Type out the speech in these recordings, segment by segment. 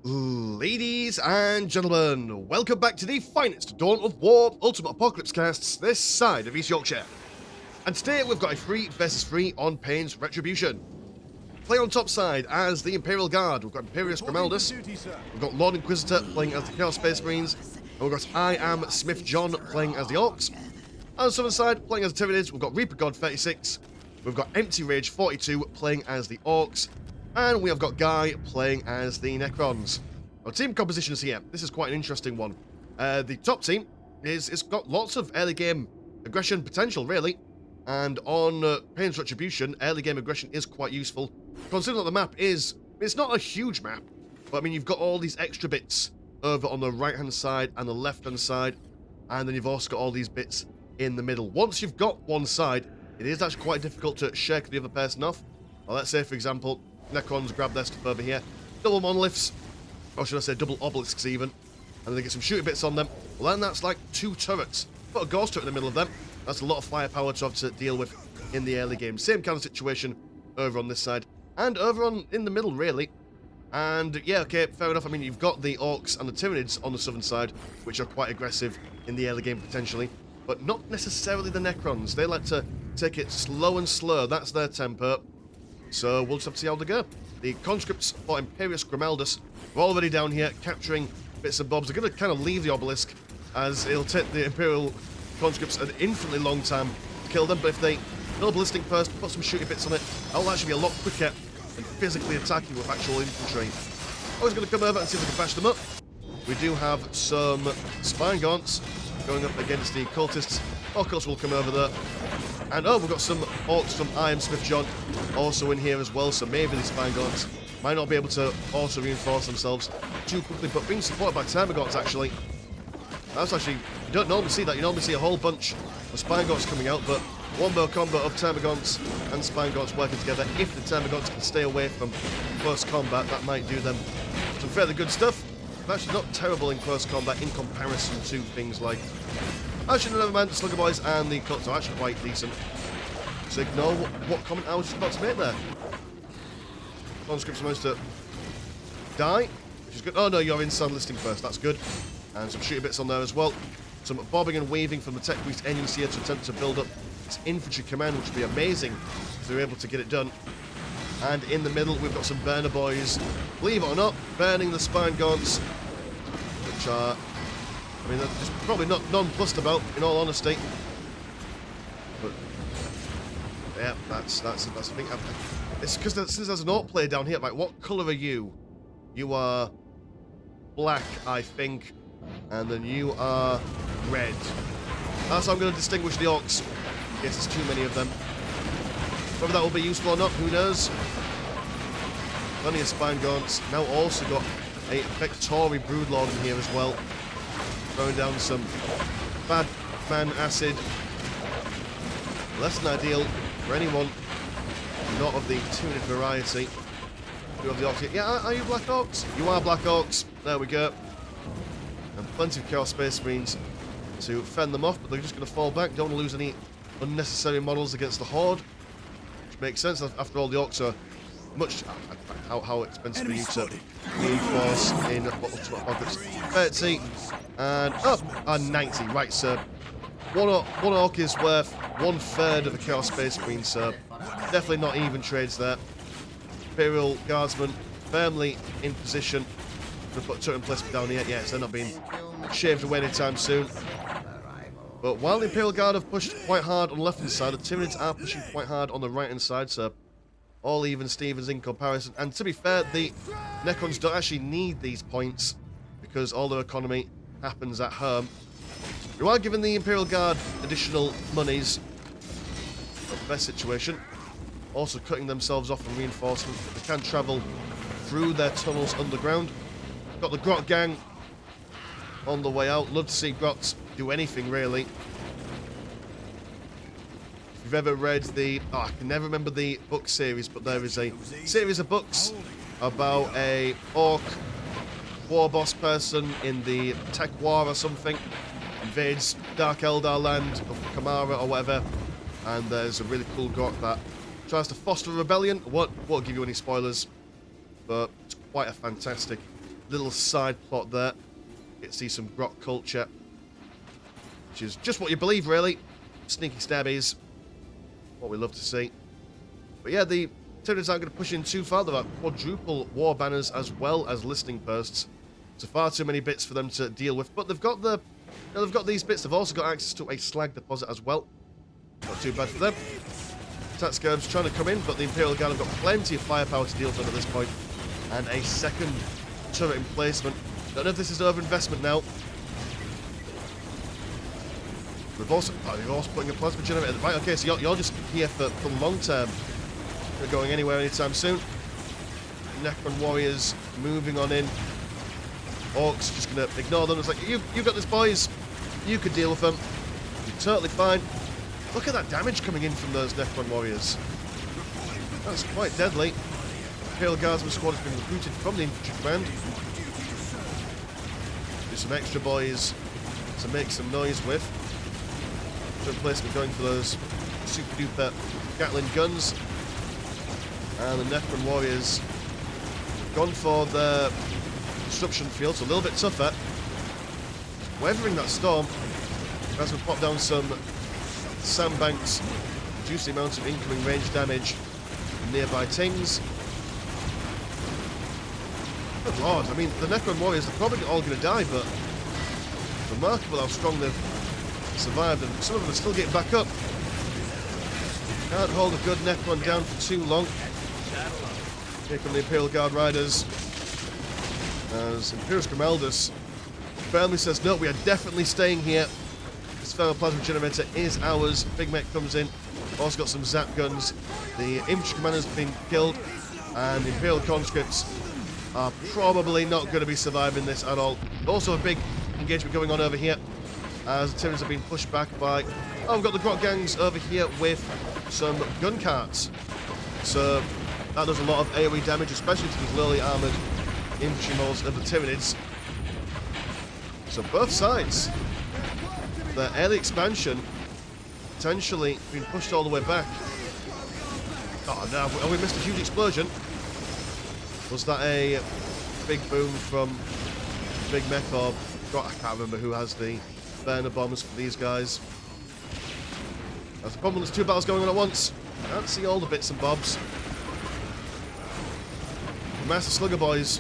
Ladies and gentlemen, welcome back to the finest Dawn of War Ultimate Apocalypse casts this side of East Yorkshire. And today we've got a 3 versus 3 on Payne's Retribution. Play on top side as the Imperial Guard, we've got Imperius Grimaldus, we've got Lord Inquisitor playing as the Chaos Space Marines, and we've got I Am Smith John playing as the Orks. On the southern side, playing as the Tyranids, we've got Reaper God 36, we've got Empty Rage 42 playing as the Orks, and we have got Guy playing as the Necrons. Our team composition is here. This is quite an interesting one. The top team is got lots of early game aggression potential, really. And on Payne's Retribution, early game aggression is quite useful. Considering that the map it's not a huge map, but I mean, you've got all these extra bits over on the right-hand side and the left-hand side, and then you've also got all these bits in the middle. Once you've got one side, it is actually quite difficult to shake the other person off. Well, let's say, for example, Necrons grab their stuff over here, double monoliths, or should I say double obelisks even, and they get some shooting bits on them. Well, then that's like 2 turrets. Put a ghost turret in the middle of them. That's a lot of firepower to have to deal with in the early game. Same kind of situation over on this side, and over on in the middle, really. And yeah, okay, fair enough. I mean, you've got the Orks and the Tyranids on the southern side, which are quite aggressive in the early game potentially, but not necessarily the Necrons. They like to take it slow and slow. That's their tempo. So we'll just have to see how they go. The conscripts for Imperius Grimaldus are already down here capturing bits and bobs. They're going to kind of leave the obelisk, as it'll take the Imperial conscripts an infinitely long time to kill them. But if they build a ballistic first, put some shooting bits on it, that'll actually be a lot quicker than physically attacking with actual infantry. I was going to come over and see if we can bash them up. We do have some spine gaunts going up against the cultists. Of course, we'll come over there. And oh, we've got some Orks from I Am Smith John also in here as well, so maybe these spine gaunts might not be able to also reinforce themselves too quickly, but being supported by Termagants actually. That's actually, you don't normally see that. You normally see a whole bunch of spine gaunts coming out, but one-bow combo of Termagants and spine gaunts working together. If the Termagants can stay away from close combat, that might do them some fairly good stuff. They're actually not terrible in close combat in comparison to things like, actually, never mind, the Slugger Boys and the Cuts are actually quite decent. So ignore what comment I was just about to make there. Conscript's supposed to die, which is good. Oh no, you're inside listing first, that's good. And some shooting bits on there as well. Some bobbing and weaving from the Tech Priest enemies here to attempt to build up this infantry command, which would be amazing if they're able to get it done. And in the middle, we've got some Burner Boys, believe it or not, burning the spine gaunts, which are, I mean, they're just probably not nonplussed about, in all honesty. But yeah, that's the thing. It's because since there's an Orc player down here, like, what colour are you? You are black, I think, and then you are red. That's how I'm going to distinguish the Orcs. I guess there's too many of them. Whether that will be useful or not, who knows? Plenty of spine gaunts. Now also got a Vectori Broodlord in here as well. Throwing down some bad man acid. Less than ideal for anyone not of the Tyranid variety. You have the Orcs here. Yeah, are you Black Orcs? You are Black Orcs. There we go. And plenty of Chaos Space Marines to fend them off, but they're just going to fall back. Don't want to lose any unnecessary models against the Horde, which makes sense. After all, the Orcs are much... How expensive for you to reinforce in Ultimate Apocalypse. 30 and 90. Right, so one Orc is worth 1/3 of a Chaos Space Marine, so definitely not even trades there. Imperial Guardsmen firmly in position. Going to put a turret in place down here. Yes, they're not being shaved away anytime soon. But while the Imperial Guard have pushed quite hard on the left-hand side, the Tyranids are pushing quite hard on the right-hand side, so all even Stevens in comparison. And to be fair, the Necrons don't actually need these points because all their economy happens at home. You are giving the Imperial Guard additional monies. Not the best situation. Also cutting themselves off from reinforcement, but they can travel through their tunnels underground. Got the Grot Gang on the way out. Love to see Grots do anything, really. If you've ever read the... Oh, I can never remember the book series, but there is a series of books about a Orc war boss person in the Tech War or something. Invades Dark Eldar land of Kamara or whatever. And there's a really cool Grot that tries to foster a rebellion. Won't give you any spoilers, but it's quite a fantastic little side plot there. Get to see some grot culture, which is just what you believe, really. Sneaky stabbies, what we love to see. But yeah, the Tyranids aren't going to push in too far. They've got quadruple war banners as well as listening posts. So far too many bits for them to deal with. But they've got they've got these bits. They've also got access to a slag deposit as well. Not too bad for them. Attack Scurbs trying to come in, but the Imperial Guard have got plenty of firepower to deal with them at this point. And a second turret emplacement. Don't know if this is over-investment now. We've also putting a plasma generator. Right, okay, so you're just here for long term. Not going anywhere anytime soon. Necron warriors moving on in. Orks just going to ignore them. It's like, you got this, boys. You could deal with them. You're totally fine. Look at that damage coming in from those Necron warriors. That's quite deadly. Imperial Guardsman squad has been recruited from the infantry command. Do some extra boys to make some noise with. Replacement going for those super duper Gatling guns. And the Necron warriors have gone for the disruption field, so a little bit tougher. Weathering that storm. As we pop down some sandbanks, reduce the amount of incoming range damage from nearby things. Good lord, I mean, the Necron warriors are probably all going to die, but it's remarkable how strong they've survived, and some of them are still getting back up. Can't hold a good Necron down for too long. Here come the Imperial Guard riders. As Imperius Grimaldus firmly says, no, we are definitely staying here. This thermoplasma generator is ours. Big Mech comes in. Also got some zap guns. The infantry commander's been killed. And the Imperial conscripts are probably not going to be surviving this at all. Also a big engagement going on over here, as the Tyranids have been pushed back by... Oh, we've got the grot gangs over here with some gun carts. So that does a lot of AoE damage, especially to these lowly armoured infantry models of the Tyranids. So both sides, the early expansion potentially being pushed all the way back. Oh no, have we missed a huge explosion? Was that a big boom from Big Mech or... God, I can't remember who has the burner bombs for these guys. That's the problem, there's two battles going on at once. Can't see all the bits and bobs. The Master Slugger boys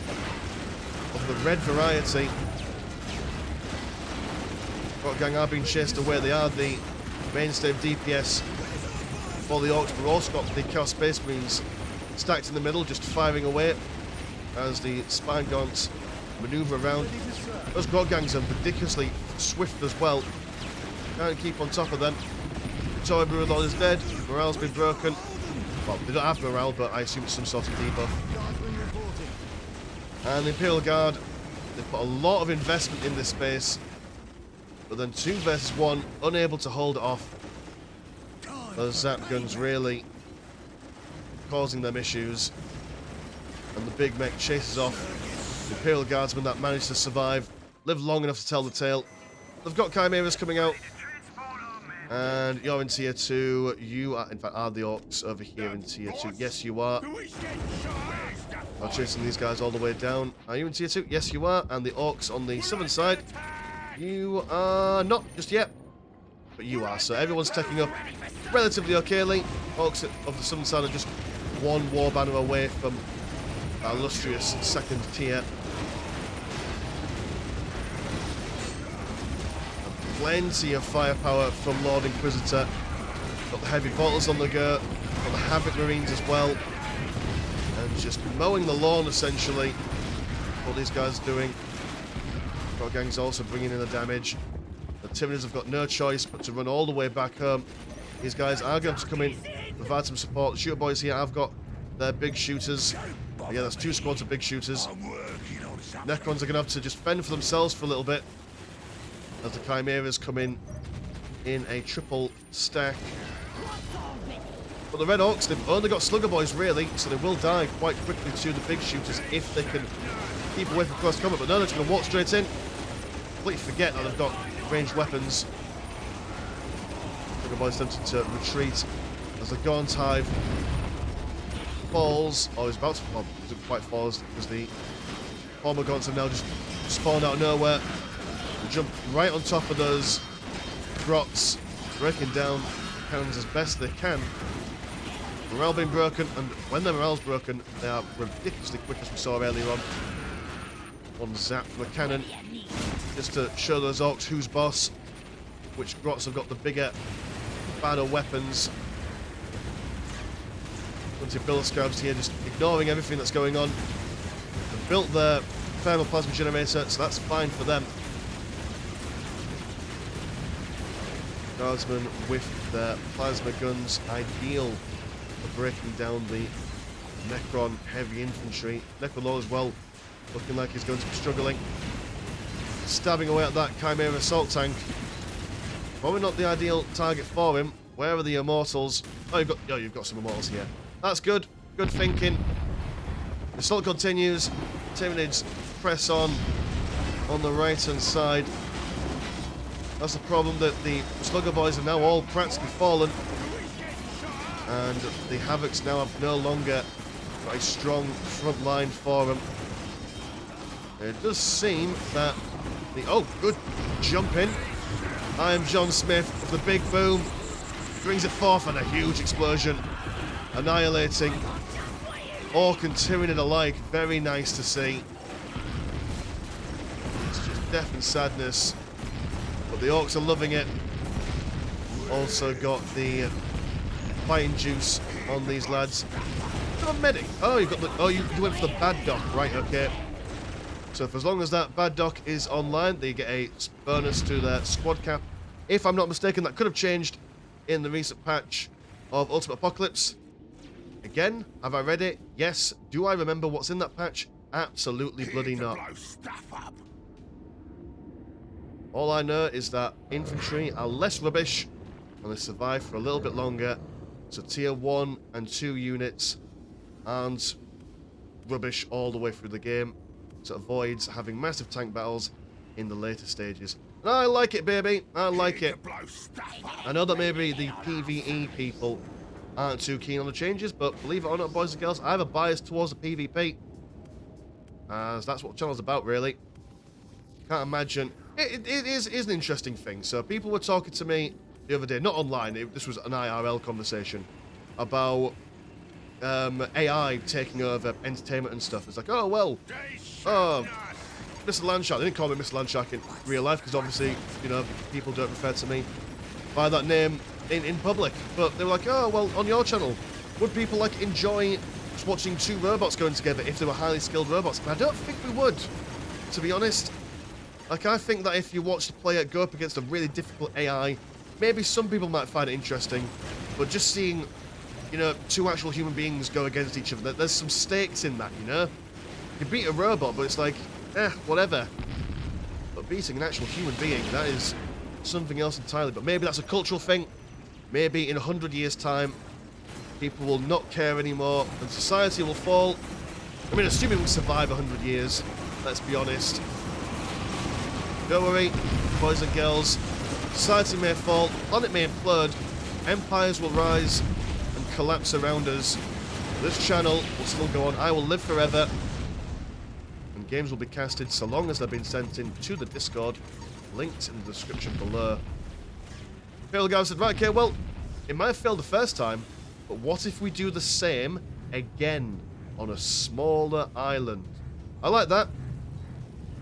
of the red variety. Grot gang are being chased away. They are the mainstay of DPS for the Orks, but also got the Chaos Space Marines stacked in the middle, just firing away as the Spine Gaunts maneuver around. Those grot gangs are ridiculously swift as well. Can't keep on top of them. Victoria Brulon is dead. Morale's been broken. Well, they don't have morale, but I assume it's some sort of debuff. And the Imperial Guard, they've put a lot of investment in this space, but then 2 versus 1, unable to hold it off. Those zap guns really causing them issues. And the Big Mech chases off the Imperial Guardsmen that managed to survive, live long enough to tell the tale. They've got Chimeras coming out. And you're in tier 2. You are, in fact, are the Orks over here in tier 2. Yes, you are. I'm chasing these guys all the way down. Are you in tier 2? Yes, you are. And the Orks on the southern side, you are not just yet. But you are. So everyone's taking up relatively okayly. Orks of the southern side are just 1 war banner away from our illustrious 2nd tier. Plenty of firepower from Lord Inquisitor. Got the heavy bottles on the go. Got the Havoc Marines as well. And just mowing the lawn, essentially. What these guys are doing. Grot gang's also bringing in the damage. The Tyranids have got no choice but to run all the way back home. These guys are going to come in, provide some support. The shooter boys here have got their big shooters. Yeah, that's 2 squads of big shooters. Necrons are going to have to just fend for themselves for a little bit, as the Chimeras come in a triple stack. But the Red Orks, they've only got Slugger Boys, really, so they will die quite quickly to the big shooters if they can keep away from close combat. But no, they're just going to walk straight in. Completely forget that they've got ranged weapons. Slugger Boys attempting to retreat as the Gaunt Hive falls. Oh, he's about to fall. Doesn't quite fall because the Hormagaunts have now just spawned out of nowhere. They jump right on top of those grots, breaking down cannons as best they can. Morale being broken, and when their morale's broken, they are ridiculously quick, as we saw earlier on. One zap from a cannon, just to show those Orks who's boss, which grots have got the bigger, badder weapons. Bunch of Bill Scabs here just ignoring everything that's going on. They've built their thermal plasma generator, so that's fine for them. Guardsmen with their plasma guns, ideal for breaking down the Necron heavy infantry. Necrolord as well, looking like he's going to be struggling. Stabbing away at that Chimera assault tank. Probably not the ideal target for him. Where are the immortals? Oh, you've got some immortals here. That's good. Good thinking. The assault continues. Tyranids press on the right-hand side. That's the problem, that the Slugger Boys have now all practically fallen. And the Havocs now have no longer got a strong front line for them. It does seem that the... Oh, good jump in. I am John Smith of the Big Boom. Brings it forth and a huge explosion. Annihilating Ork and Tyranid alike. Very nice to see. It's just death and sadness. But the Orks are loving it. Also got the fighting juice on these lads. Oh, medic. Oh, you've got the... Oh, you went for the bad doc. Right, okay. So for as long as that bad doc is online, they get a bonus to their squad cap. If I'm not mistaken, that could have changed in the recent patch of Ultimate Apocalypse. Again, have I read it? Yes. Do I remember what's in that patch? Absolutely bloody not. All I know is that infantry are less rubbish and they survive for a little bit longer. So tier 1 and 2 units aren't rubbish all the way through the game. So it avoids having massive tank battles in the later stages. And I like it, baby. I like it. I know that maybe the PvE people aren't too keen on the changes, but believe it or not, boys and girls, I have a bias towards the PvP. As that's what the channel's about, really. Can't imagine. It is an interesting thing. So people were talking to me the other day, not online, this was an IRL conversation, about AI taking over entertainment and stuff. It's like, oh, well, Mr. Landshark. They didn't call me Mr. Landshark in real life because obviously, you know, people don't refer to me by that name in public. But they were like, oh, well, on your channel, would people like enjoy just watching two robots going together if they were highly skilled robots? And I don't think we would, to be honest. Like, I think that if you watch the player go up against a really difficult AI, maybe some people might find it interesting, but just seeing, you know, two actual human beings go against each other, there's some stakes in that, you know? You beat a robot, but it's like, whatever. But beating an actual human being, that is something else entirely. But maybe that's a cultural thing. Maybe in 100 years' time, people will not care anymore, and society will fall. I mean, assuming we survive 100 years, let's be honest. Don't worry, boys and girls. Society may fall, planet may implode, empires will rise and collapse around us. This channel will still go on. I will live forever. And games will be casted so long as they've been sent in to the Discord. Linked in the description below. Imperial guy said, right, okay, well, it might have failed the first time, but what if we do the same again on a smaller island? I like that.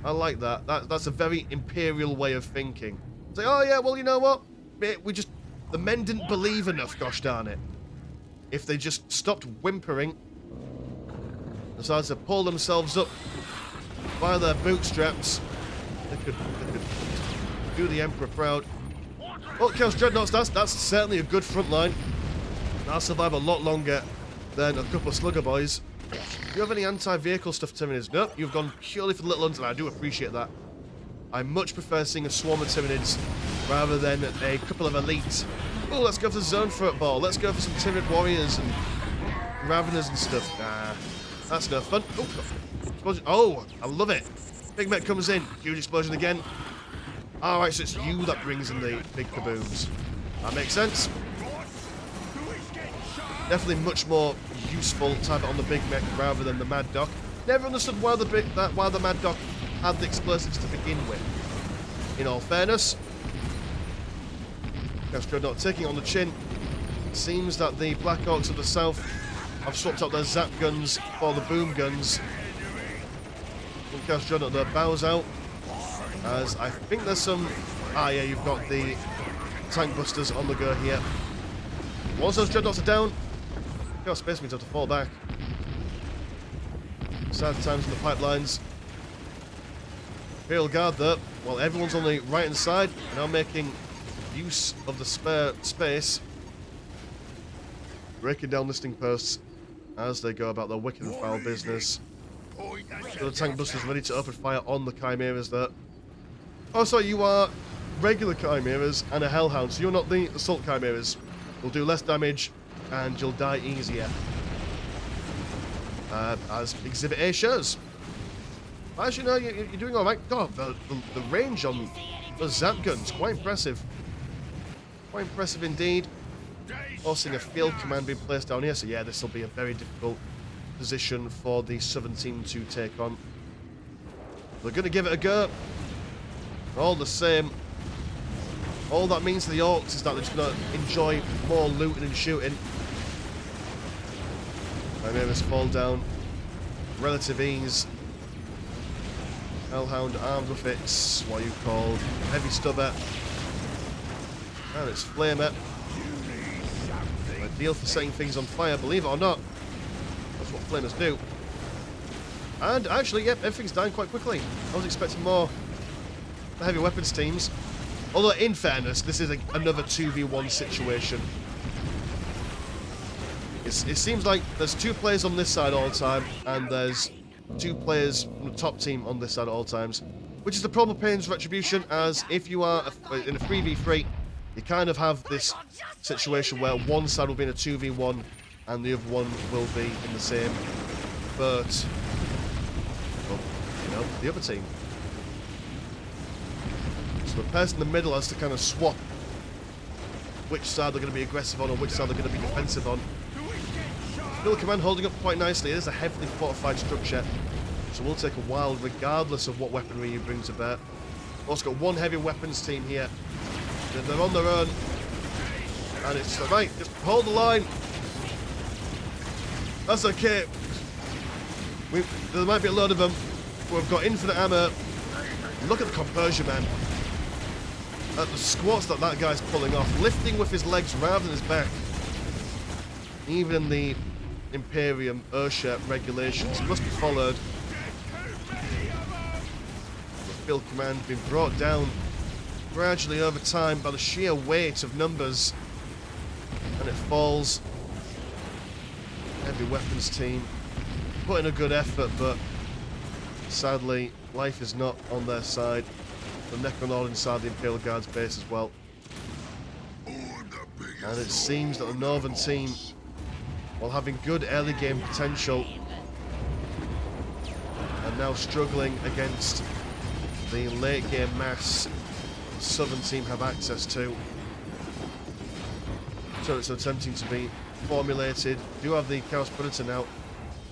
I like that. That's a very Imperial way of thinking. It's like, oh yeah, well, you know what? The men didn't believe enough, gosh darn it. If they just stopped whimpering, decided to pull themselves up by their bootstraps, they could do the Emperor proud. Well, Chaos Dreadnoughts, that's certainly a good front line. I'll survive a lot longer than a couple of Slugger Boys. Do you have any anti-vehicle stuff, Tyranids? Nope, you've gone purely for the little ones, and I do appreciate that. I much prefer seeing a swarm of Tyranids rather than a couple of elites. Oh, let's go for the zone football. Let's go for some Tyranid warriors and Raveners and stuff. Nah, that's no fun. Oh, explosion. Oh, I love it. Big mech comes in. Huge explosion again. Alright, so it's you that brings in the big kabooms. That makes sense. Definitely much more useful to have it on the big mech rather than the Mad Doc. Never understood why the Mad Dog had the explosives to begin with. In all fairness, Chaos Dreadnought taking on the chin. It seems that the Black Orks of the south have swapped out their zap guns for the boom guns. And Chaos Dreadnought there bows out, as I think there's some... Ah yeah, you've got the tank busters on the go here. Once those Dreadnoughts are down, Chaos Space Marines have to fall back. Sad times in the pipelines. Imperial Guard though, while everyone's on the right hand side, now making use of the spare space, breaking down listing posts as they go about their wicked and foul business. So the tank busters ready to open fire on the Chimeras there. Oh, sorry, you are regular Chimeras and a Hellhound, so you're not the Assault Chimeras. You'll do less damage and you'll die easier. As Exhibit A shows. Actually, no, you're doing alright. God, the range on the zap guns, quite impressive. Quite impressive indeed. Forcing a field command being placed down here, so yeah, this will be a very difficult position for the Southern team to take on. They're going to give it a go. All the same, all that means to the Orks is that they're just going to enjoy more looting and shooting. Chimeras fall down. Relative ease. Hellhound armed with its, what you call, heavy stubber. And it's flamer. Ideal for setting things on fire, believe it or not. That's what flamers do. And actually, yep, everything's dying quite quickly. I was expecting more the heavy weapons teams. Although, in fairness, this is another 2v1 situation. It seems like there's 2 players on this side all the time, and there's 2 players from the top team on this side at all times. Which is the problem of Pain's Retribution, as if you are in a 3v3, you kind of have this situation where one side will be in a 2v1 and the other one will be in the same boat. Well, you know, the other team. So the person in the middle has to kind of swap which side they're going to be aggressive on or which side they're going to be defensive on. Field command holding up quite nicely. It is a heavily fortified structure, so we'll take a while regardless of what weaponry you bring to bear. Also got one heavy weapons team here. They're on their own, and it's just right, just hold the line. That's okay. There might be a load of them, but we've got infinite ammo. Look at the composure, man. At the squats that guy's pulling off, lifting with his legs rather than his back. Even in the Imperium OSHA regulations must be followed. The field command being brought down gradually over time by the sheer weight of numbers, and it falls. Heavy weapons team put in a good effort, but sadly life is not on their side. The Necron all inside the Imperial Guard's base as well, and it seems that the Northern team, while having good early game potential, are now struggling against the late game mass the Southern team have access to. Turrets are attempting to be formulated. Do have the Chaos Predator now.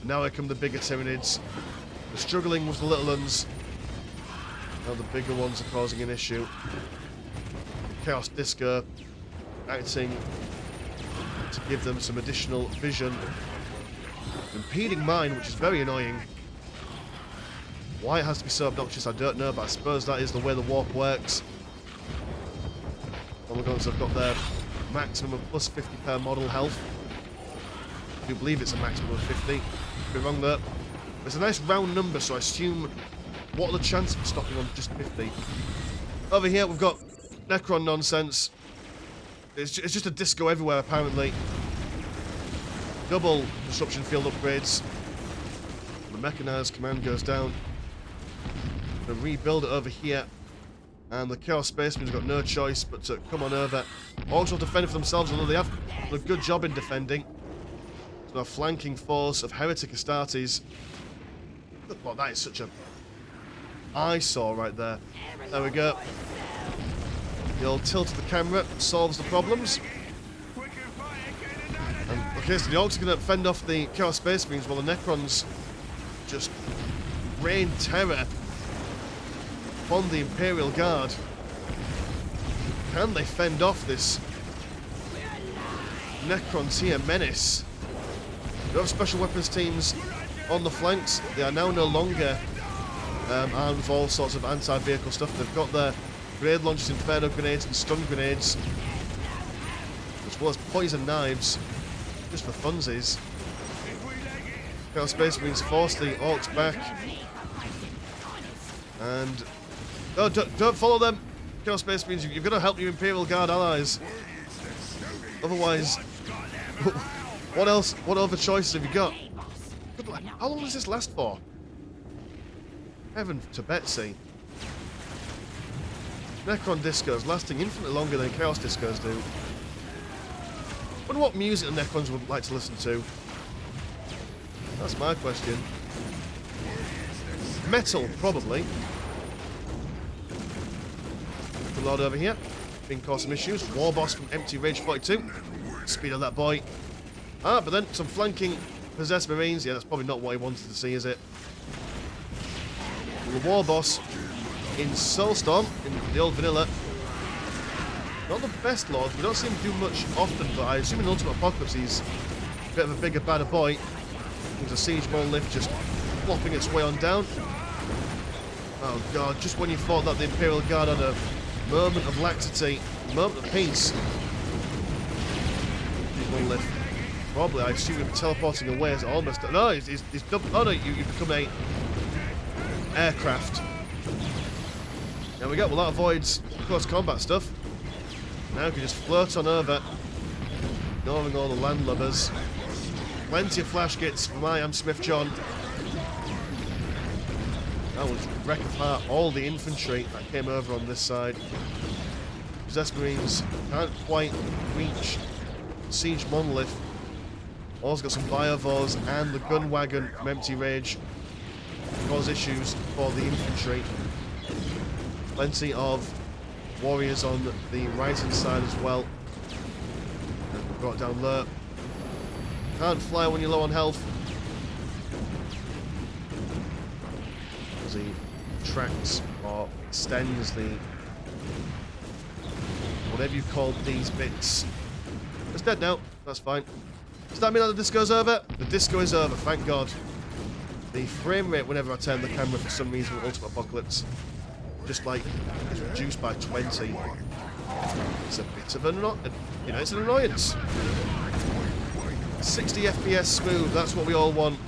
Now here come the bigger Tyranids. They're struggling with the little ones. Now the bigger ones are causing an issue. The Chaos Disco acting to give them some additional vision. Impeding mine, which is very annoying. Why it has to be so obnoxious, I don't know, but I suppose that is the way the warp works. Polygons have got their maximum of plus 50 per model health. I do believe it's a maximum of 50. Could be wrong there. It's a nice round number, so I assume what are the chances of stopping on just 50? Over here we've got Necron nonsense. It's just a disco everywhere, apparently. Double disruption field upgrades. The mechanized command goes down. Gonna rebuild it over here. And the Chaos Spacemen's got no choice but to come on over. Also defend for themselves, although they have done a good job in defending. So a flanking force of Heretic Astartes. Well, that is such a eyesore right there. There we go. The old tilt of the camera solves the problems. And okay, so the Orks are going to fend off the Chaos Space Marines while the Necrons just rain terror on the Imperial Guard. Can they fend off this Necrons here menace? They have special weapons teams on the flanks. They are now no longer armed with all sorts of anti-vehicle stuff. They've got their grenade launchers, inferno grenades and stun grenades, as well as poison knives, just for funsies. Chaos Space Marines force the Orks back. And no, don't follow them. Chaos Space Marines, you've got to help your Imperial Guard allies. Otherwise, what else? What other choices have you got? Good luck. How long does this last for? Heaven to Betsy. Necron discos lasting infinitely longer than Chaos discos do. Wonder what music the Necrons would like to listen to. That's my question. Metal, probably. Good lord over here. Been causing some issues. War Boss from Empty Rage 42. Speed of that boy. Ah, but then some flanking possessed Marines. Yeah, that's probably not what he wanted to see, is it? The War Boss in Soulstorm, in the old vanilla. Not the best lord. We don't see him do much often, but I assume in Ultimate Apocalypse he's a bit of a bigger, badder boy. There's a siege monolith just flopping its way on down. Oh god, just when you thought that the Imperial Guard had a moment of laxity, moment of peace. Monolith. Probably, I assume him teleporting away as almost. No, he's dumped. Oh no, you become a aircraft. There we go. Well, that avoids close combat stuff. Now you can just float on over, ignoring all the landlubbers. Plenty of flash kits from I Am Smith John. That will just wreck apart all the infantry that came over on this side. Possessed Marines can't quite reach Siege Monolith. Also got some Biovores and the gun wagon from Empty Rage. Cause issues for the infantry. Plenty of warriors on the right hand side as well. And we've got down low. Can't fly when you're low on health. As he tracks or extends the whatever you call these bits. It's dead now. That's fine. Does that mean that the disco's over? The disco is over, thank God. The frame rate whenever I turn the camera for some reason with Ultimate Apocalypse just like it's reduced by 20. It's a bit of it's an annoyance. 60 FPS smooth, that's what we all want.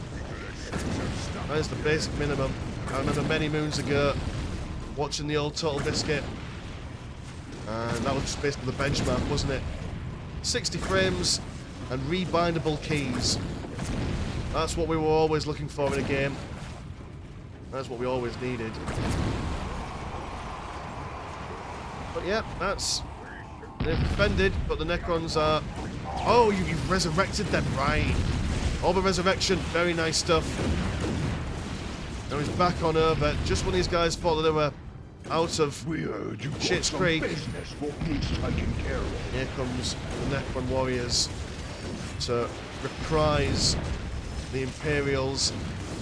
That is the basic minimum. I remember many moons ago watching the old Total Biscuit, and that was just basically the benchmark, wasn't it? 60 frames and rebindable keys. That's what we were always looking for in a game. That's what we always needed. But yeah, they've defended, but the Necrons are... Oh, you've resurrected them, right. Orb of Resurrection, very nice stuff. Now he's back on over, just when these guys thought that they were out of Shit's Creek. Here comes the Necron warriors to reprise the Imperials.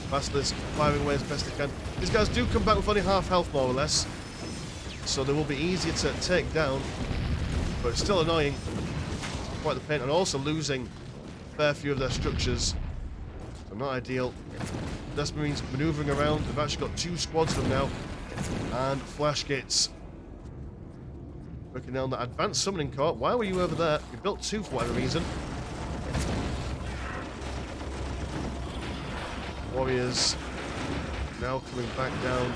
Basilisk firing away as best they can. These guys do come back with only half health, more or less, so they will be easier to take down, but it's still annoying. It's quite the pain, and also losing a fair few of their structures, so not ideal. Death Marines manoeuvring around. They've actually got 2 squads of them now, and flash gates. Working down that advanced summoning court. Why were you over there? You built 2 for whatever reason. Warriors now coming back down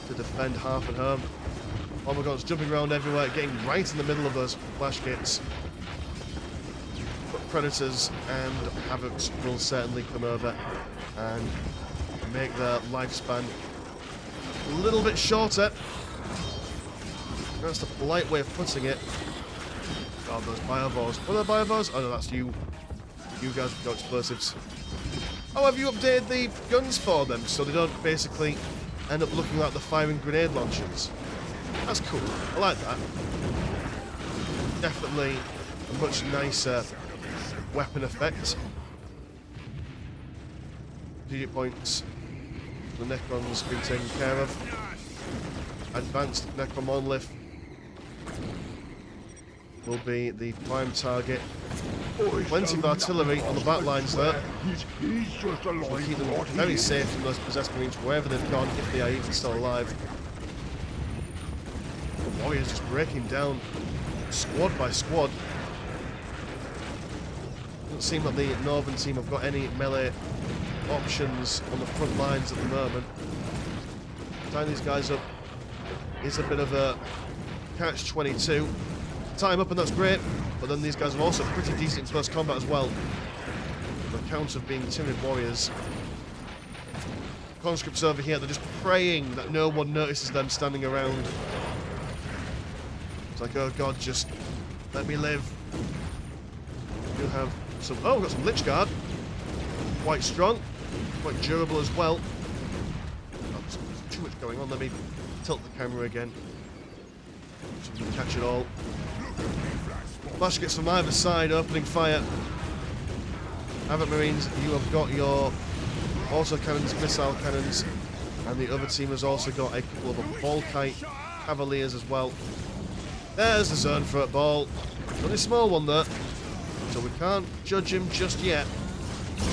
to defend half at home. Oh my god, it's jumping around everywhere, getting right in the middle of those flash kits. But Predators and Havocs will certainly come over and make their lifespan a little bit shorter. That's the polite way of putting it. God, those Biovores. What are the Biovores? Oh no, that's you. You guys with no explosives. Oh, have you updated the guns for them so they don't basically end up looking like the firing grenade launchers? That's cool. I like that. Definitely a much nicer weapon effect. Strategic points The Necrons being taken care of. Advanced Necron Monolith will be the prime target. Plenty of artillery on the back lines there. We'll keep them very safe from those possessed marines wherever they've gone, if they are even still alive. The warriors just breaking down squad by squad. Doesn't seem like the northern team have got any melee options on the front lines at the moment. Tying these guys up is a bit of a catch-22. Tie them up and that's great, but then these guys are also pretty decent in close combat as well. On account of being timid warriors. Conscripts over here, they're just praying that no one notices them standing around. It's like, oh god, just let me live. You have some... Oh, we've got some Lich Guard. Quite strong. Quite durable as well. Oh, there's too much going on. Let me tilt the camera again so we can catch it all. Flash gets from either side, opening fire. Havoc Marines, you have got your auto cannons, missile cannons, and the other team has also got a couple of Volkite Cavaliers as well. There's the zone threat ball. Only a small one there, so we can't judge him just yet.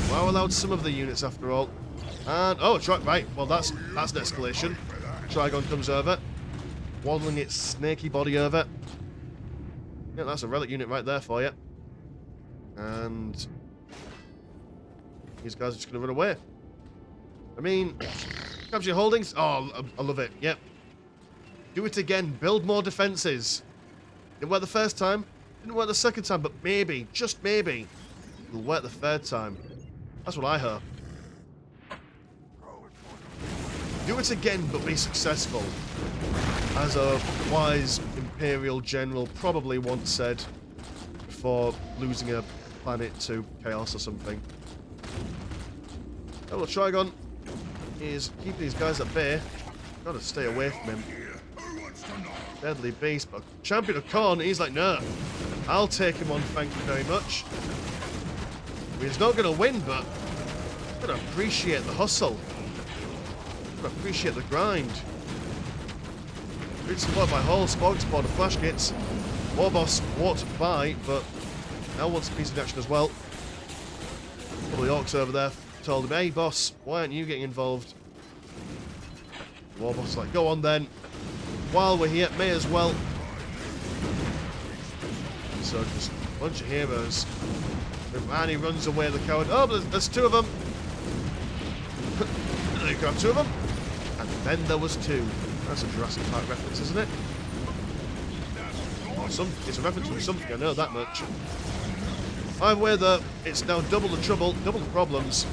We are allowed some of the units after all. And, oh, right, well that's an escalation. Trigon comes over, waddling its snaky body over. Yeah, that's a relic unit right there for you. And these guys are just going to run away. I mean, capture your holdings. Oh, I love it. Yep. Do it again. Build more defenses. Didn't work the first time. Didn't work the second time, but maybe, just maybe, it'll work the third time. That's what I hope. Do it again, but be successful. As a wise Imperial general probably once said before losing a planet to chaos or something. Oh, well, Trigon is keeping these guys at bay. Gotta stay away from him. Deadly beast, but Champion of Khorne, he's like, no, I'll take him on, thank you very much. He's not gonna win, but I'm gonna appreciate the hustle. I'm gonna appreciate the grind. Good support by Hall, spoke support of Flash Kits. Warboss walked by, but now wants a piece of action as well. Couple of Orks over there told him, hey boss, why aren't you getting involved? Warboss is like, go on then. While we're here, may as well. So just a bunch of heroes. And he runs away, the coward. Oh, there's two of them. They grabbed two of them. And then there was two. That's a Jurassic Park reference, isn't it? Or it's a reference to something, I know that much. Either way, though, it's now double the trouble, double the problems.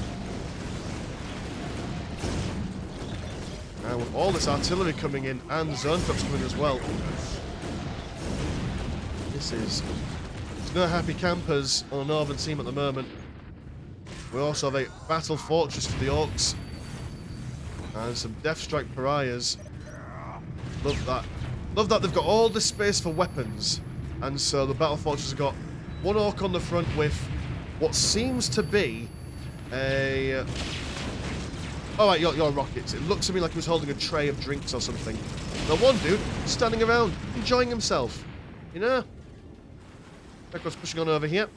And with all this artillery coming in and zone traps coming as well. There's no happy campers on the northern team at the moment. We also have a battle fortress for the Orks. And some Deathstrike pariahs. Love that. Love that they've got all this space for weapons. And so the battle fortress has got one Ork on the front with what seems to be a... Alright, your rockets. It looks to me like he was holding a tray of drinks or something. The one dude standing around, enjoying himself. You know? Necron's pushing on over here.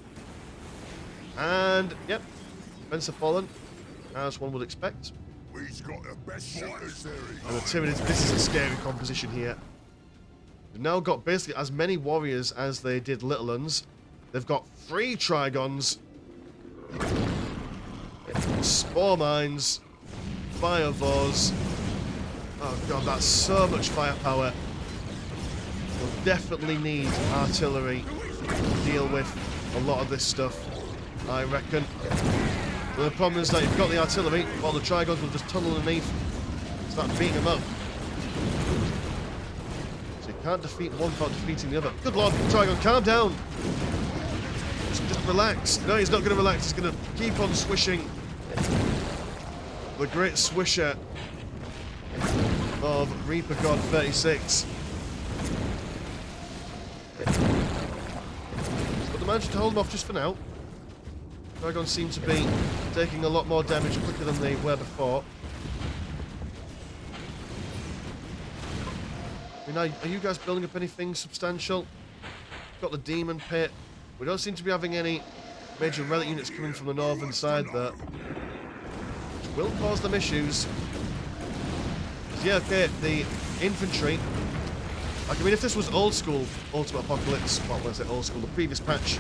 And, yep. Defense have fallen, as one would expect. We've got the best fighters there. And the Tyranids, this is a scary composition here. They've now got basically as many warriors as they did Little Uns. They've got 3 Trigons. Spore mines. Fire Vors. Oh god, that's so much firepower. We'll definitely need artillery to deal with a lot of this stuff, I reckon. But the problem is that you've got the artillery, while the Trigons will just tunnel underneath and start beating them up. So you can't defeat one without defeating the other. Good lord, Trigon, calm down! Just relax. No, he's not going to relax, he's going to keep on swishing. The great swisher of Reaper God 36. But they managed to hold him off just for now. Dragons seem to be taking a lot more damage quicker than they were before. I mean, are you guys building up anything substantial? Got the demon pit. We don't seem to be having any major relic units coming from the northern side there, which will cause them issues. Yeah, okay, the infantry. Like, I mean, if this was old school Ultimate Apocalypse, well, when I say old school, the previous patch,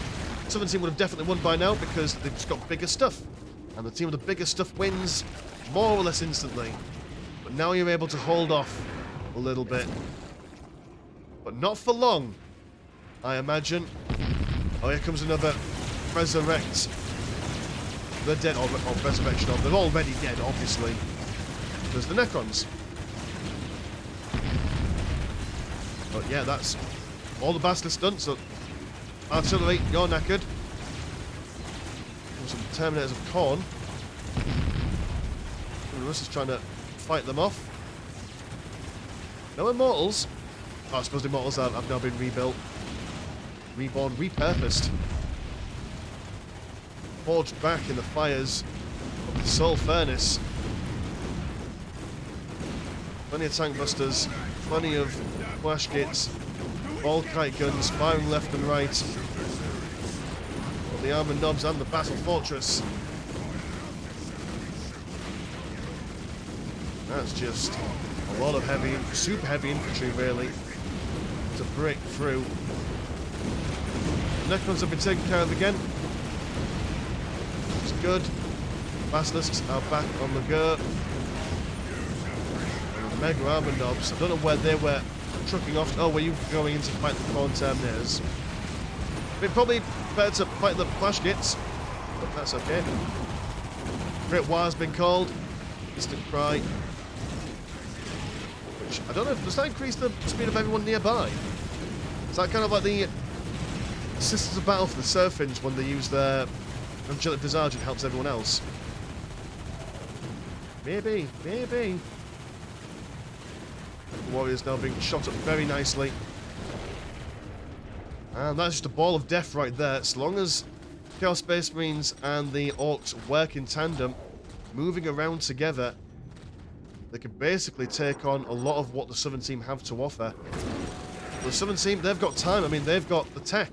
Southern team would have definitely won by now because they've just got bigger stuff. And the team with the bigger stuff wins more or less instantly. But now you're able to hold off a little bit. But not for long, I imagine. Oh, here comes another resurrect. They're dead, or resurrection, or they're already dead, obviously. There's the Necrons. But yeah, that's all the bastards done, so artillery, you're knackered. Some Terminators of Khorne. Russ is trying to fight them off. No Immortals. Oh, I suppose the Immortals have now been rebuilt. Reborn, repurposed. Forged back in the fires of the Soul Furnace. Plenty of tank busters, plenty of flash kits, all kite guns firing left and right. The armor knobs and the battle fortress. That's just a lot of heavy, super heavy infantry, really, to break through. The Necrons have been taken care of again. It's good. Basilisks are back on the go. And the mega armor knobs. I don't know where they were trucking off. Oh, were you going in to fight the Khorne Terminators? I mean, probably better to fight the flash kits, but that's okay. Great War's been called. Instant Cry. Which, I don't know, does that increase the speed of everyone nearby? Is that kind of like the Sisters of Battle for the Seraphims when they use their Angelic Visage and helps everyone else? Maybe, maybe. The Warrior's now being shot up very nicely. And that's just a ball of death right there. So long as Chaos Space Marines and the Orks work in tandem, moving around together, they can basically take on a lot of what the Southern team have to offer. But the Southern team, they've got time. I mean, they've got the tech.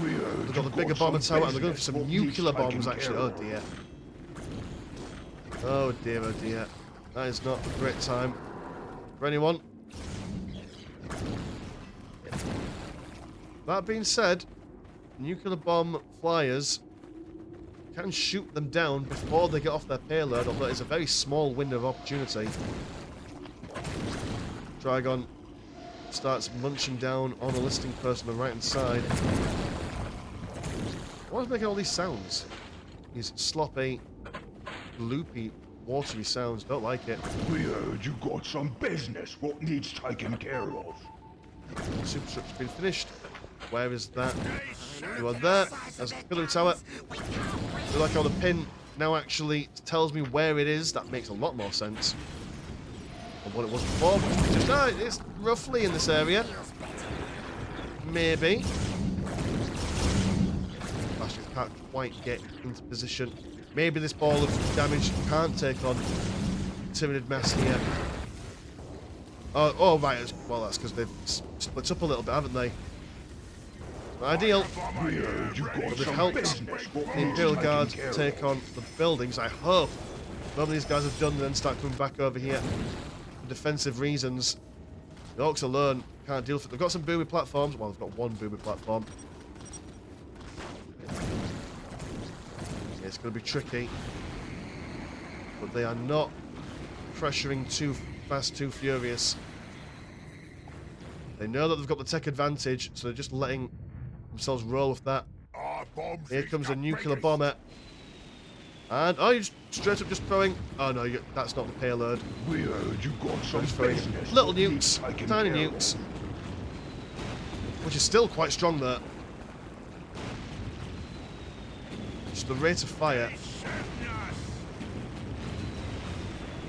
They've got the bigger bomber tower, and they're going for some nuclear bombs, actually. Oh, dear. Oh, dear, oh, dear. That is not a great time for anyone. That being said, nuclear bomb flyers can shoot them down before they get off their payload, although it's a very small window of opportunity. Trigon starts munching down on a listing person on the right hand side. Why is making all these sounds? These sloppy, loopy, watery sounds. Don't like it. We heard you got some business what needs taken care of. Superstructure's been finished. Where is that? You are there. There's the pillar tower. I like how the pin now actually tells me where it is. That makes a lot more sense than what it was before. Just, it's roughly in this area. Maybe. Actually, can't quite get into position. Maybe this ball of damage can't take on Tyranid mass here. Oh, right. Well, that's because they've split up a little bit, haven't they? Ideal. But they've helped the Imperial Guard take on the buildings. I hope none of these guys have done and then start coming back over here for defensive reasons. The Orks alone can't deal with it. They've got some booby platforms. Well, they've got one booby platform. Yeah, it's going to be tricky. But they are not pressuring too fast, too furious. They know that they've got the tech advantage, so they're just letting themselves roll with that. Here comes a nuclear bomber. And, oh, you're just straight up just throwing... Oh, no, that's not the payload. We heard you got some business. Little nukes, tiny nukes. Which is still quite strong there. Just the rate of fire.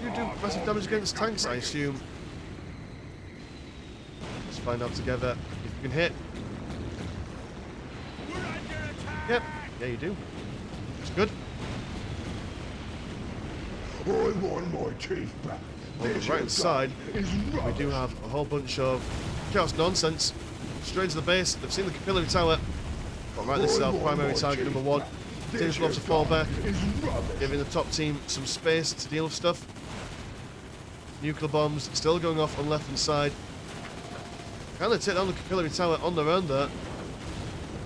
You do massive damage against tanks, I assume. Let's find out together if you can hit. Yep, yeah you do. It's good. I want my teeth back. On the right hand side, we do have a whole bunch of chaos nonsense. Straight to the base. They've seen the capillary tower. But right, this is our primary target number one. Teams will have to fall back, giving the top team some space to deal with stuff. Nuclear bombs still going off on the left hand side. Can they take down the capillary tower on their own there?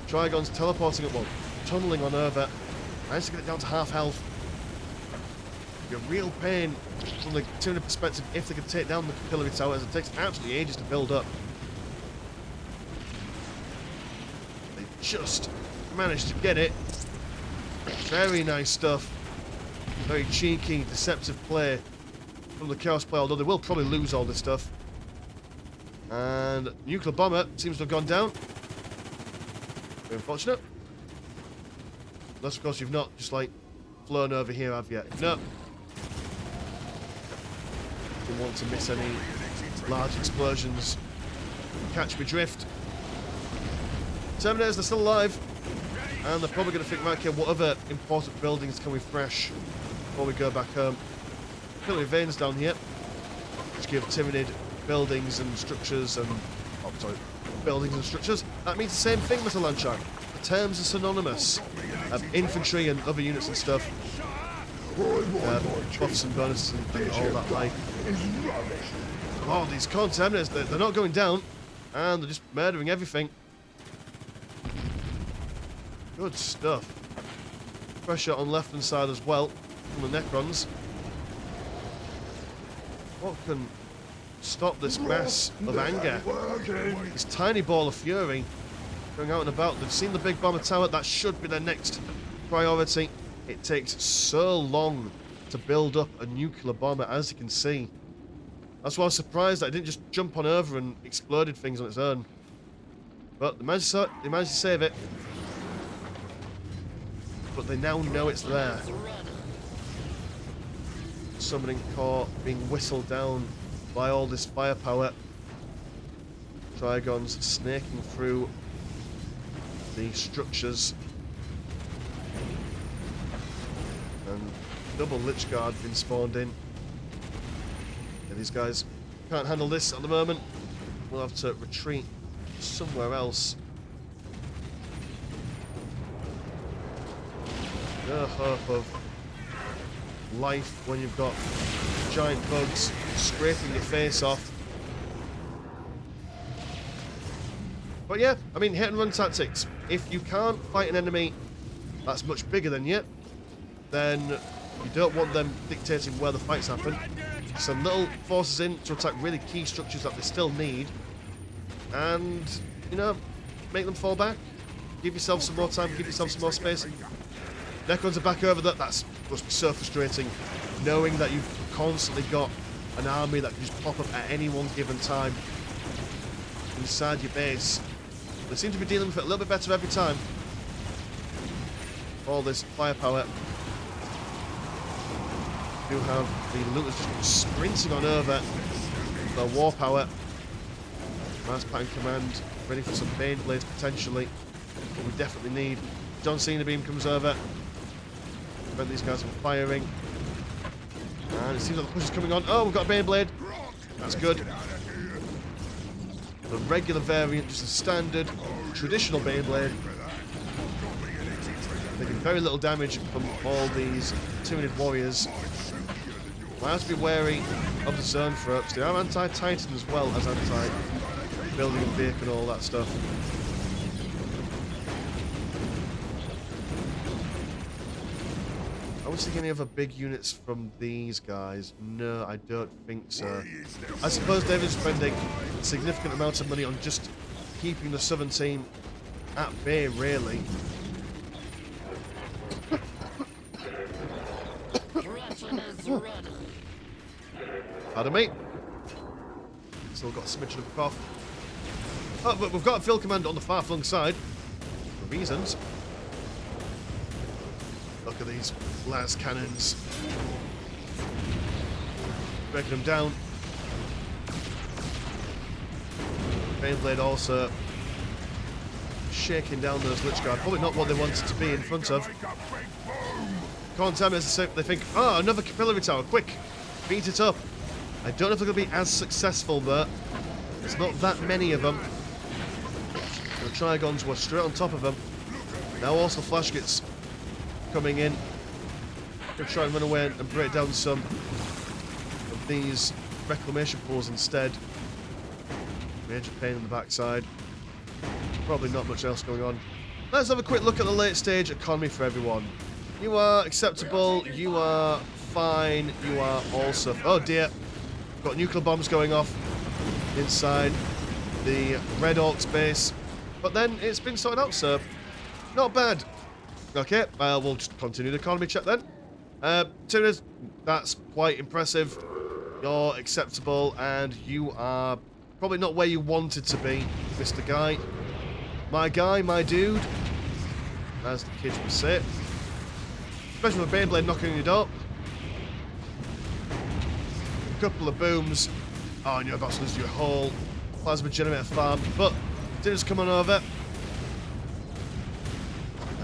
Trigon's teleporting at one, tunneling on over. Managed to get it down to half health. Be a real pain from the Tyranid perspective if they could take down the capillary tower, as it takes absolutely ages to build up. They just managed to get it. Very nice stuff. Very cheeky, deceptive play from the Chaos player, although they will probably lose all this stuff. And nuclear bomber seems to have gone down. Very unfortunate. Unless, of course, you've not just like flown over here, have you? No. Didn't want to miss any large explosions. Catch me drift. Terminators, they're still alive. And they're probably going to think, right, okay, what other important buildings can we thrash before we go back home? Capillary veins down here, which give Tyranid buildings and structures and... oh, sorry. Buildings and structures. That means the same thing, Mr. Landshark. The terms are synonymous. Infantry and other units and stuff. Buffs and bonuses and all that like. Oh, these Terminators, they're not going down. And they're just murdering everything. Good stuff. Pressure on left hand side as well from the Necrons. What can stop this mass of anger? This tiny ball of fury going out and about. They've seen the big bomber tower. That should be their next priority. It takes so long to build up a nuclear bomber, as you can see. That's why I was surprised that it didn't just jump on over and exploded things on its own. But they managed to save it. But they now know it's there. Summoning core being whistled down by all this firepower. Trigons snaking through the structures. And double Lich Guard been spawned in. Yeah, these guys can't handle this at the moment. We'll have to retreat somewhere else. No hope of life when you've got giant bugs scraping your face off. But yeah, I mean, hit and run tactics. If you can't fight an enemy that's much bigger than you, then you don't want them dictating where the fights happen. Send little forces in to attack really key structures that they still need, and, you know, make them fall back. Give yourself some more time, give yourself some more space. Necrons are back over that. That's must be so frustrating, knowing that you've constantly got an army that can just pop up at any one given time inside your base. They seem to be dealing with it a little bit better every time. All this firepower. We do have the looters just sprinting on over. Their war power. Mass Pattern Command ready for some Bane Blades potentially. What we definitely need. John Cena Beam comes over. Prevent these guys from firing. And it seems like the push is coming on. Oh, we've got a Bane Blade. That's good. The regular variant, just a standard, traditional Bane Blade. Taking very little damage from all these Tyranid warriors. We'll have to be wary of the zone throats. They are anti-Titan as well as anti-building and vehicle and all that stuff. I don't see any other big units from these guys. No, I don't think so. I suppose David's spending a significant amount of money on just keeping the southern team at bay, really. Pardon me. Still got a smidgen of a cough. Oh, but we've got a field command on the far-flung side. For reasons. Look at these las cannons. Breaking them down. Baneblade also shaking down those Lich Guard. Probably not what they wanted to be in front of. Come on, tell me, they think, oh, another capillary tower, quick! Beat it up! I don't know if they're going to be as successful, but there's not that many of them. The Trigons were straight on top of them. Now also Flashkits coming in. Going to try and run away and break down some of these reclamation pools instead. Major pain in the backside. Probably not much else going on. Let's have a quick look at the late stage economy for everyone. You are acceptable, you are fine, you are also... Oh dear, got nuclear bombs going off inside the Red Orks base. But then it's been sorted out, so not bad. Okay, we'll just continue the economy check then. Tyranids, that's quite impressive. You're acceptable, and you are probably not where you wanted to be, Mr. Guy. Guy, my dude. As the kids would say. Especially with a Baneblade knocking on your door. A couple of booms. Oh, and you're about to lose your whole plasma generator farm. But Tyranids come on over.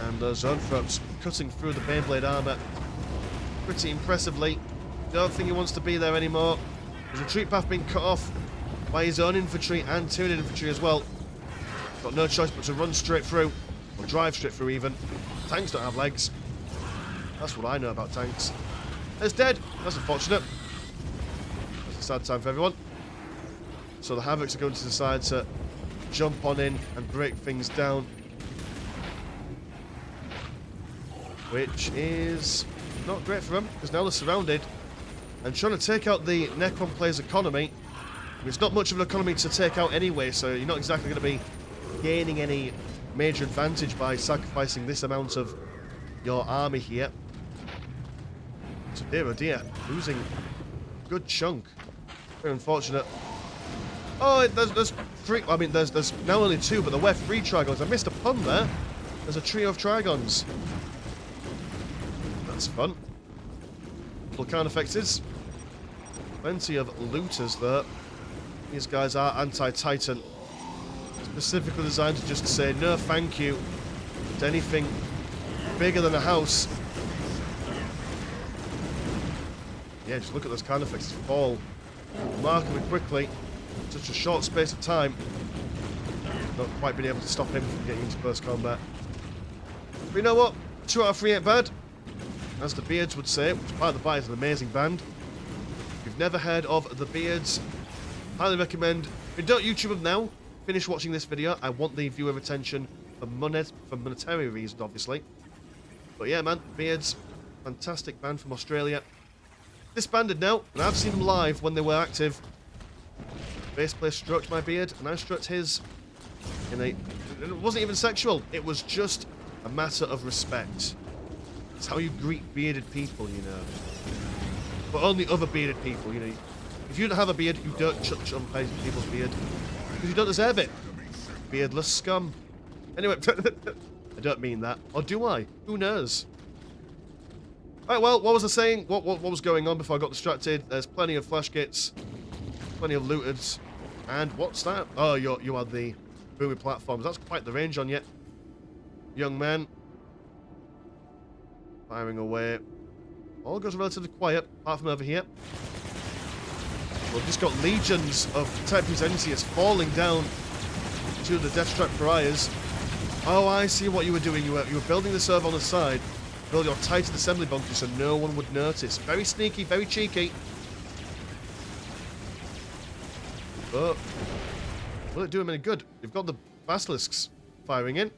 And Zonthrop's cutting through the Baneblade armor pretty impressively. Don't think he wants to be there anymore. His retreat path being cut off by his own infantry and Tyranid infantry as well. Got no choice but to run straight through, or drive straight through even. Tanks don't have legs. That's what I know about tanks. It's dead. That's unfortunate. That's a sad time for everyone. So the Havocs are going to decide to jump on in and break things down. Which is not great for them, because now they're surrounded and trying to take out the Necron player's economy. It's not much of an economy to take out anyway, so you're not exactly going to be gaining any major advantage by sacrificing this amount of your army here. So dear oh dear, losing a good chunk. Very unfortunate. Oh, there's three. I mean, there's now only two, but there were three Trigons. I missed a pun there. There's a trio of Trigons. That's fun. Volcano effects. Plenty of looters there. These guys are anti-Titan. Specifically designed to just say no thank you to anything bigger than a house. Yeah, just look at those kind of effects fall remarkably quickly in such a short space of time. Not quite been able to stop him from getting into close combat. But you know what? 2 out of 3 ain't bad. As the Beards would say, which by the by is an amazing band. If you've never heard of the Beards, highly recommend. If you don't YouTube them now, finish watching this video. I want the viewer retention for monetary reasons, obviously. But yeah, man, Beards, fantastic band from Australia. Disbanded now, and I've seen them live when they were active. Bass player stroked my beard, and I stroked his. It wasn't even sexual. It was just a matter of respect. It's how you greet bearded people, you know. But only other bearded people, you know. If you don't have a beard, you don't touch on people's beard. Because you don't deserve it. Beardless scum. Anyway, I don't mean that. Or do I? Who knows? Alright, well, what was I saying? What was going on before I got distracted? There's plenty of flash kits. Plenty of looters. And what's that? Oh, you are the booming platforms. That's quite the range on you. Young man. Firing away. All goes relatively quiet, apart from over here. We've just got legions of Tempest Entities falling down to the Deathstrike Pariahs. Oh, I see what you were doing. You were building the server on the side. Build your Titan assembly bunker so no one would notice. Very sneaky, very cheeky. But will it do him any good? We've got the Basilisks firing in.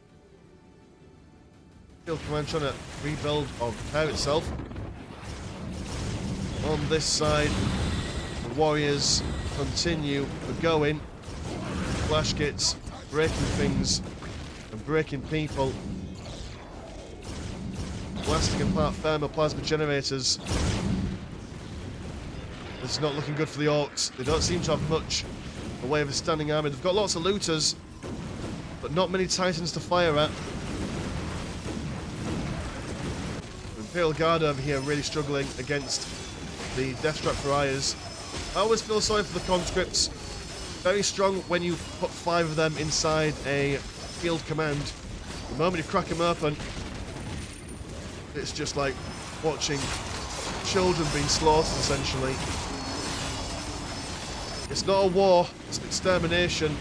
Field Command trying to rebuild or repair itself. On this side, the Warriors continue going. Flash kits, breaking things and breaking people. Blasting apart thermoplasma generators. This is not looking good for the Orks. They don't seem to have much in the way of a standing army. They've got lots of looters, but not many Titans to fire at. The Imperial Guard over here really struggling against the Deathstrike Pariahs. I always feel sorry for the conscripts. Very strong when you put 5 of them inside a field command. The moment you crack them open, it's just like watching children being slaughtered, essentially. It's not a war, it's an extermination.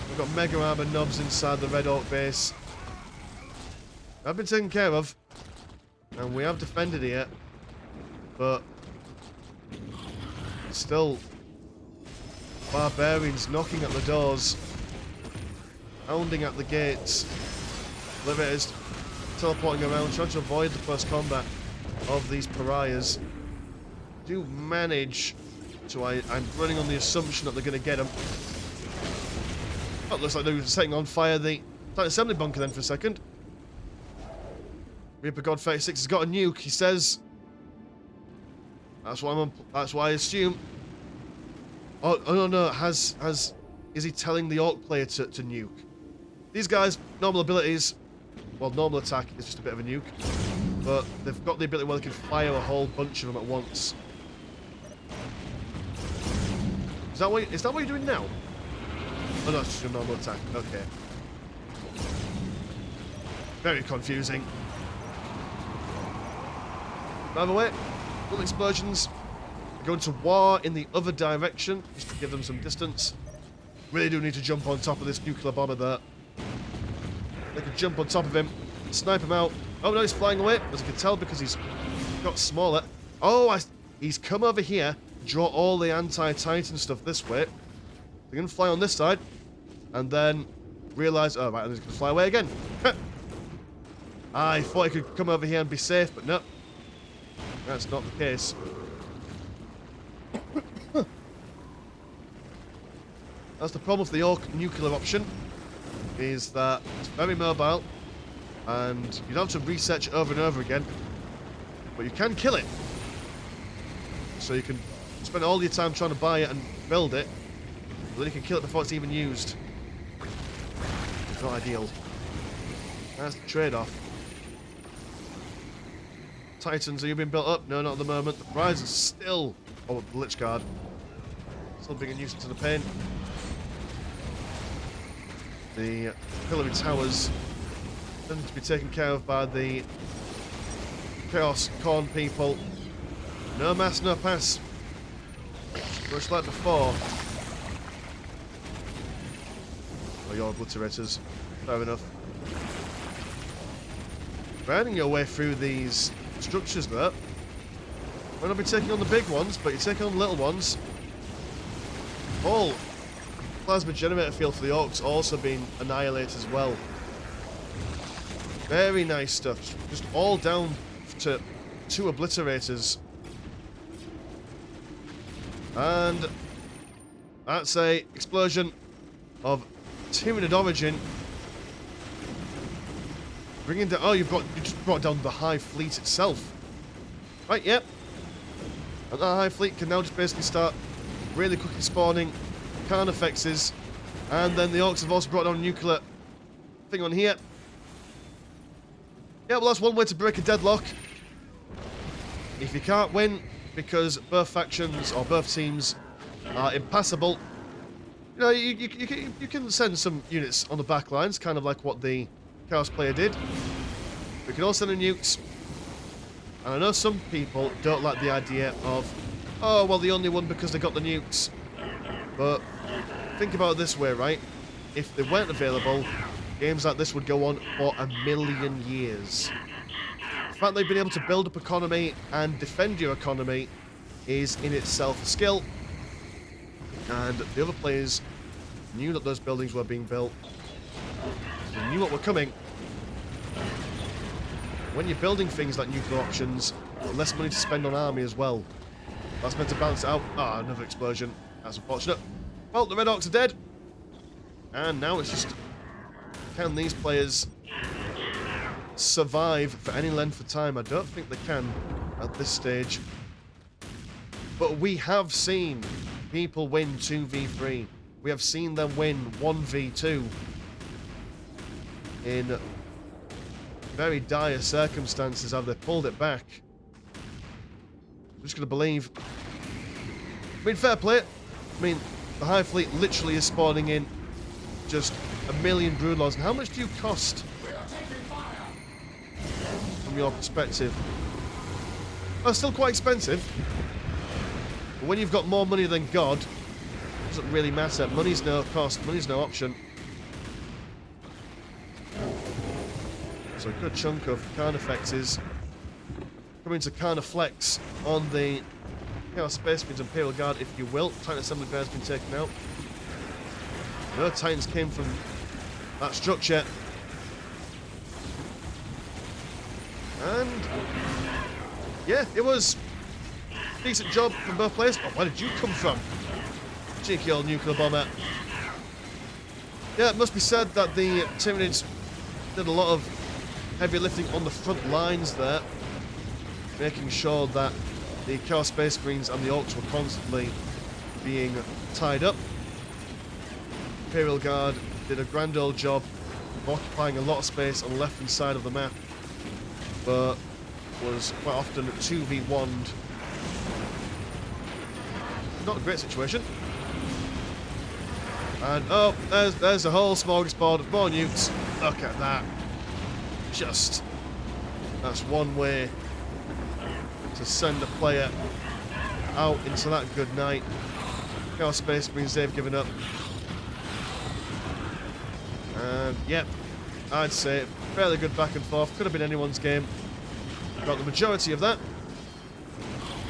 We've got mega armor knobs inside the Red Orc base. I've been taken care of, and we have defended here, but still barbarians knocking at the doors, pounding at the gates. Look at it, is teleporting around, trying to avoid the first combat of these pariahs. Do manage to, I'm running on the assumption that they're going to get them. Oh, it looks like they're setting on fire the assembly bunker then for a second. Reaper God 36 has got a nuke, he says. That's what I assume. Oh no, is he telling the Orc player to nuke? These guys, normal abilities, well, normal attack is just a bit of a nuke, but they've got the ability where they can fire a whole bunch of them at once. Is that what you're doing now? Oh no, it's just your normal attack. Okay. Very confusing. By the way, little explosions. Going to war in the other direction, just to give them some distance. Really do need to jump on top of this nuclear bomber there. They can jump on top of him, snipe him out. Oh no, he's flying away, as you can tell, because he's got smaller. Oh, he's come over here, draw all the anti-Titan stuff this way. They're going to fly on this side, and then realise, oh right, and he's going to fly away again. I thought he could come over here and be safe, but no. That's not the case. That's the problem with the Orc nuclear option, is that it's very mobile, and you don't have to research over and over again, but you can kill it. So you can spend all your time trying to buy it and build it, but then you can kill it before it's even used. It's not ideal. That's the trade-off. Titans, are you being built up? No, not at the moment. The prize is still... Oh, the Lich Guard. Still being a nuisance to the pain. The pillory towers tend to be taken care of by the Chaos Corn people. No mass, no pass. Much like before. Oh, you're obliterators. Fair enough. Burning your way through these structures there. Might not be taking on the big ones, but you're taking on the little ones. All plasma generator field for the Orcs also being annihilated as well. Very nice stuff. Just all down to 2 obliterators. And that's a explosion of Tyranid origin. Bringing down... Oh, you just brought down the Hive Fleet itself. Right, yep. And that Hive Fleet can now just basically start really quickly spawning Carnifexes. And then the Orcs have also brought down a nuclear thing on here. Yeah, well, that's one way to break a deadlock. If you can't win because both factions or both teams are impassable, you know, you can send some units on the back lines, kind of like what the Chaos player did. We can also send in nukes. And I know some people don't like the idea of, oh, well, they only won because they got the nukes. But think about it this way, right? If they weren't available, games like this would go on for a million years. The fact they've been able to build up economy and defend your economy is in itself a skill. And the other players knew that those buildings were being built. They knew what were coming. When you're building things like nuclear options, less money to spend on army as well. That's meant to balance it out. Ah, another explosion. That's unfortunate. Well, the Red Orcs are dead. And now it's just... Can these players survive for any length of time? I don't think they can at this stage. But we have seen people win 2v3. We have seen them win 1v2 in very dire circumstances. Have they pulled it back? I'm just going to believe. I mean, fair play. I mean, the Hive Fleet literally is spawning in just a million broodlords. And how much do you cost from your perspective? Oh, still quite expensive. But when you've got more money than God, it doesn't really matter. Money's no cost. Money's no option. So a good chunk of Carnifex is coming to Carniflex on the Chaos Space Marines Imperial Guard, if you will. Titan Assembly Bear has been taken out. No Titans came from that structure. And yeah, it was a decent job from both players. Oh, where did you come from? Cheeky old nuclear bomber. Yeah, it must be said that the Tyranids did a lot of heavy lifting on the front lines there, making sure that the Chaos Space Marines and the Orks were constantly being tied up. Imperial Guard did a grand old job of occupying a lot of space on the left-hand side of the map, but was quite often 2v1'd. Not a great situation. And oh, there's a whole smorgasbord of more nukes. Look at that. That's one way to send a player out into that good night. Chaos Space Marines, they've given up. And yep, I'd say fairly good back and forth. Could have been anyone's game. Got the majority of that.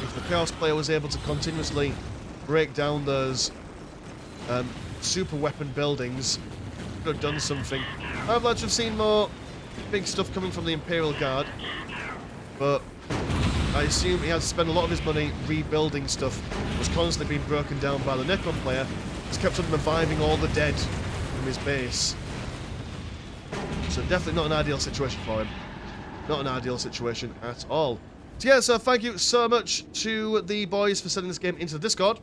If the Chaos player was able to continuously break down those super weapon buildings, could have done something. I'd like to have seen more big stuff coming from the Imperial Guard, but I assume he had to spend a lot of his money rebuilding stuff. Was constantly being broken down by the Necron player. He's kept on reviving all the dead from his base. So definitely not an ideal situation for him. Not an ideal situation at all. So yeah, so thank you so much to the boys for sending this game into the Discord.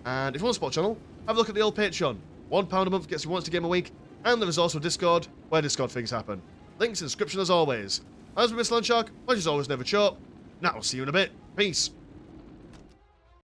And if you want to support the channel, have a look at the old Patreon. £1 a month gets you once a game a week. And there is also a Discord where Discord things happen. Links in the description as always. As with Mr. Landshark, pleasure's always never short. Now I'll see you in a bit. Peace.